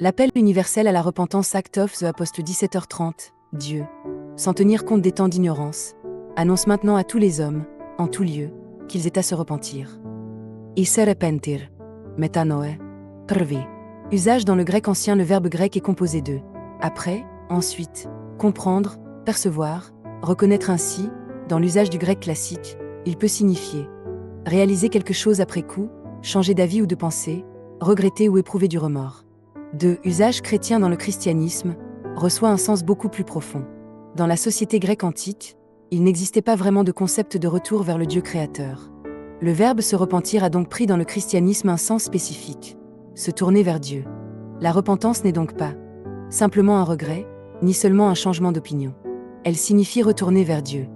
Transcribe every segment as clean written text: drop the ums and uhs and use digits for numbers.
L'appel universel à la repentance Act of the Apostle 17h30, Dieu, sans tenir compte des temps d'ignorance, annonce maintenant à tous les hommes, en tout lieu, qu'ils aient à se repentir. I se repentir, metanoe, prvi. Usage dans le grec ancien, le verbe grec est composé de après, ensuite, comprendre, percevoir, reconnaître. Ainsi, dans l'usage du grec classique, il peut signifier réaliser quelque chose après coup, changer d'avis ou de pensée, regretter ou éprouver du remords. 2. Usage chrétien dans le christianisme reçoit un sens beaucoup plus profond. Dans la société grecque antique, il n'existait pas vraiment de concept de retour vers le Dieu créateur. Le verbe se repentir a donc pris dans le christianisme un sens spécifique, se tourner vers Dieu. La repentance n'est donc pas simplement un regret, ni seulement un changement d'opinion. Elle signifie retourner vers Dieu.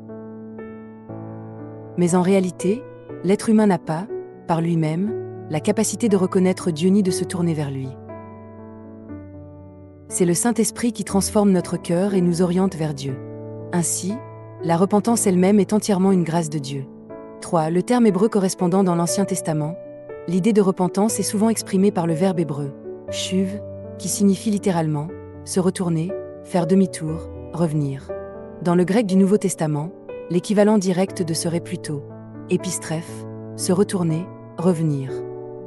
Mais en réalité, l'être humain n'a pas, par lui-même, la capacité de reconnaître Dieu ni de se tourner vers lui. C'est le Saint-Esprit qui transforme notre cœur et nous oriente vers Dieu. Ainsi, la repentance elle-même est entièrement une grâce de Dieu. 3. Le terme hébreu correspondant dans l'Ancien Testament, l'idée de repentance est souvent exprimée par le verbe hébreu, shuv, qui signifie littéralement se retourner, faire demi-tour, revenir. Dans le grec du Nouveau Testament, l'équivalent direct de serait plutôt épistrophe, se retourner, revenir.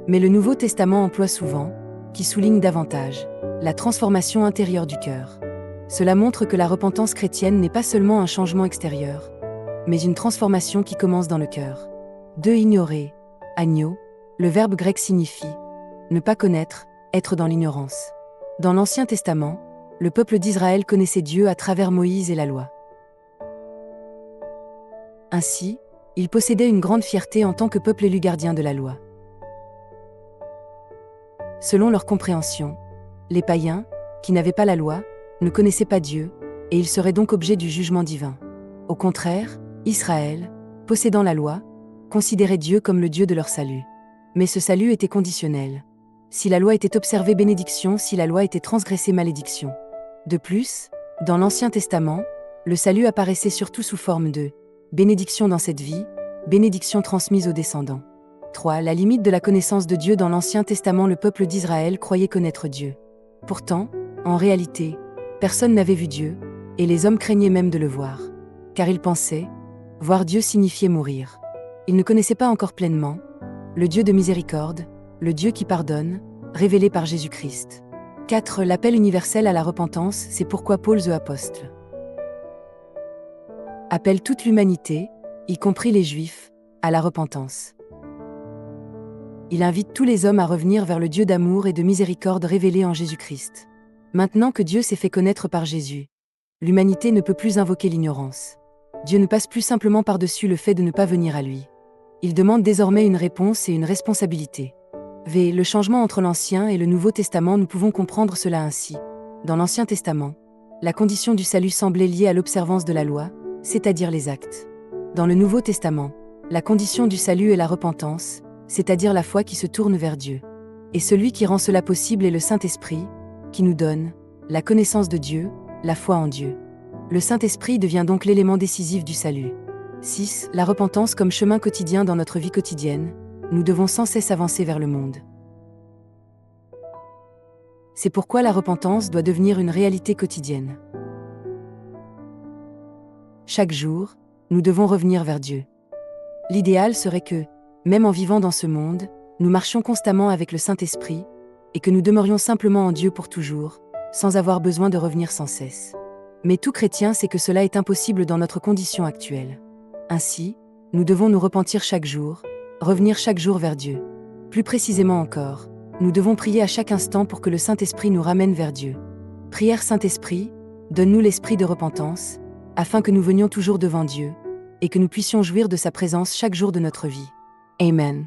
Mais le Nouveau Testament emploie souvent, qui souligne davantage, la transformation intérieure du cœur. Cela montre que la repentance chrétienne n'est pas seulement un changement extérieur, mais une transformation qui commence dans le cœur. 2. Ignorer, agno, le verbe grec signifie ne pas connaître, être dans l'ignorance. Dans l'Ancien Testament, le peuple d'Israël connaissait Dieu à travers Moïse et la loi. Ainsi, ils possédaient une grande fierté en tant que peuple élu gardien de la loi. Selon leur compréhension, les païens, qui n'avaient pas la loi, ne connaissaient pas Dieu, et ils seraient donc objets du jugement divin. Au contraire, Israël, possédant la loi, considérait Dieu comme le Dieu de leur salut. Mais ce salut était conditionnel. Si la loi était observée, bénédiction; si la loi était transgressée, malédiction. De plus, dans l'Ancien Testament, le salut apparaissait surtout sous forme de bénédiction dans cette vie, bénédiction transmise aux descendants. 3. La limite de la connaissance de Dieu. Dans l'Ancien Testament, le peuple d'Israël croyait connaître Dieu. Pourtant, en réalité, personne n'avait vu Dieu, et les hommes craignaient même de le voir. Car ils pensaient, voir Dieu signifiait mourir. Ils ne connaissaient pas encore pleinement le Dieu de miséricorde, le Dieu qui pardonne, révélé par Jésus-Christ. 4. L'appel universel à la repentance, c'est pourquoi Paul the Apostle appelle toute l'humanité, y compris les Juifs, à la repentance. Il invite tous les hommes à revenir vers le Dieu d'amour et de miséricorde révélé en Jésus-Christ. Maintenant que Dieu s'est fait connaître par Jésus, l'humanité ne peut plus invoquer l'ignorance. Dieu ne passe plus simplement par-dessus le fait de ne pas venir à lui. Il demande désormais une réponse et une responsabilité. V. Le changement entre l'Ancien et le Nouveau Testament. Nous pouvons comprendre cela ainsi. Dans l'Ancien Testament, la condition du salut semblait liée à l'observance de la loi, c'est-à-dire les actes. Dans le Nouveau Testament, la condition du salut est la repentance, c'est-à-dire la foi qui se tourne vers Dieu. Et celui qui rend cela possible est le Saint-Esprit, qui nous donne la connaissance de Dieu, la foi en Dieu. Le Saint-Esprit devient donc l'élément décisif du salut. 6. La repentance comme chemin quotidien. Dans notre vie quotidienne, nous devons sans cesse avancer vers le monde. C'est pourquoi la repentance doit devenir une réalité quotidienne. Chaque jour, nous devons revenir vers Dieu. L'idéal serait que, même en vivant dans ce monde, nous marchions constamment avec le Saint-Esprit, et que nous demeurions simplement en Dieu pour toujours, sans avoir besoin de revenir sans cesse. Mais tout chrétien sait que cela est impossible dans notre condition actuelle. Ainsi, nous devons nous repentir chaque jour, revenir chaque jour vers Dieu. Plus précisément encore, nous devons prier à chaque instant pour que le Saint-Esprit nous ramène vers Dieu. Prière. Saint-Esprit, donne-nous l'esprit de repentance, afin que nous venions toujours devant Dieu, et que nous puissions jouir de sa présence chaque jour de notre vie. Amen.